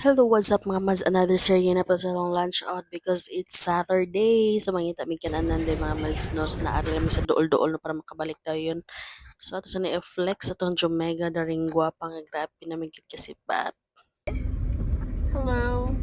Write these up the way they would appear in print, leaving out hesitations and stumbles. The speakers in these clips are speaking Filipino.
Hello, what's up mga mas? Another serye na pa sa long lunch out because it's Saturday. So, mangita mi kananan din mga mas, no? So, naari lang mi sa dool-dool no, para makabalik daw yun. So, ato sa ni-flex atong Jomega daring gwapa nga grabe na migit kasi bat. Hello.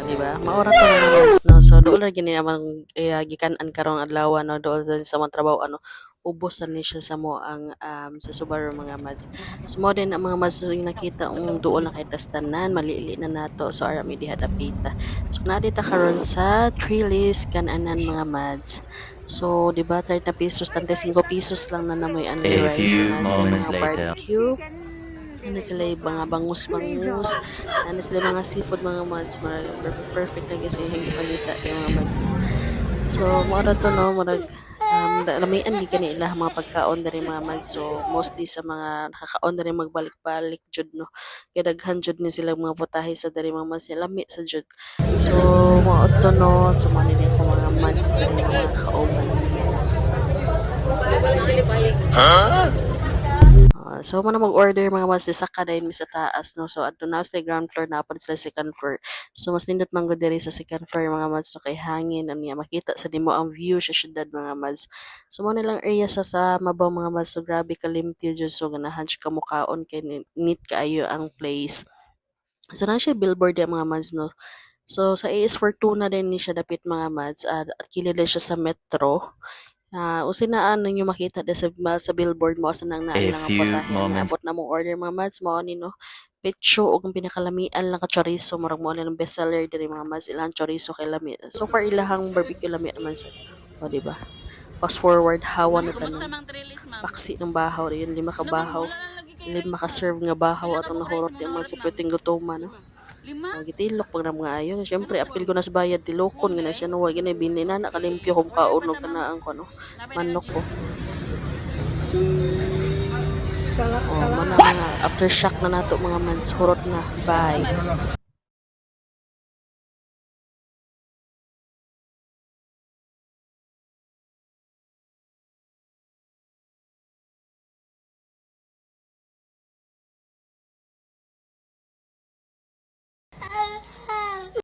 Di ba? Maura to mga mas, no? So, dool lagi ni namang gikan-an karong adlaw, no? Dool sa mga trabaho, ano? Ubusan ni siya sa mo ang sa Subaru mga mads. So mo din ang mga mads yung nakita dool na kay tastanan, malili na nato. So ara mi diha dapita. So na dita karon sa Trilis kananan mga mads. So, di ba, 30 pesos, 35 pesos lang na namoy only A rice. few Na sila moments mga later. barbecue, ano sila yung mga bangus-bangus, ano sila mga seafood mga mads, perfect na kasi yung ipalita yung mga mads. So, mura to no, murag lamian di kanila mga pagkaon diri mga mads. So, mostly sa mga nakakaon diri magbalik-balik jud no. Kaya daghan jud ni sila mga putahe sa diri mga mads, lami sa jud. So, mao to no, so man ko mga mads diri mga kauban. So mo na mag-order mga mas sa kadayon mi sa taas no. So adto na sa ground floor na pa sa second floor. So mas nindot man gud diri sa second floor mga mads so kay hangin niya makita sa dimo ang view sa syudad mga mads. So mo na lang area sa mabaw mga mads so grabe ka limpyo jud so ganahan siya kamukaon kay neat kaayo ang place. So na siya billboard yung mga mads no. So sa AS Fortuna din ni siya dapit mga mads at kilid siya sa metro. Usinaan ninyo makita de sa billboard mo sa nang A naanilang ang few potahe nga moments. abot na mong order mga mads mo ni no petso og ang pinakalamian lang ka chorizo murag mo ang best seller diri mga mads ilang chorizo kay lami so far ilahang barbecue lami naman sa o di ba fast forward hawa na Kumusta tanan mang Trilis, ma'am? paksi ng bahaw yun lima ka Ano bang bahaw wala lang lagi kay lima rice, ka ma'am? serve nga bahaw Pila ka atong buk rice nahurot mo yung mga nahurot, si ma'am? pwedeng gutuman no. Lima? Gitilok pag na mga ayo syempre Ano apil ba? ko na sa bayad tilokon nga na Kumbe? siya no wag na binili na nakalimpyo kung Order kaon pa og ta, ma'am. kanaan ko no Napay na manok nga ko. Kala, Oh, kala. mana mga aftershock na nato mga mans hurot na. Bye.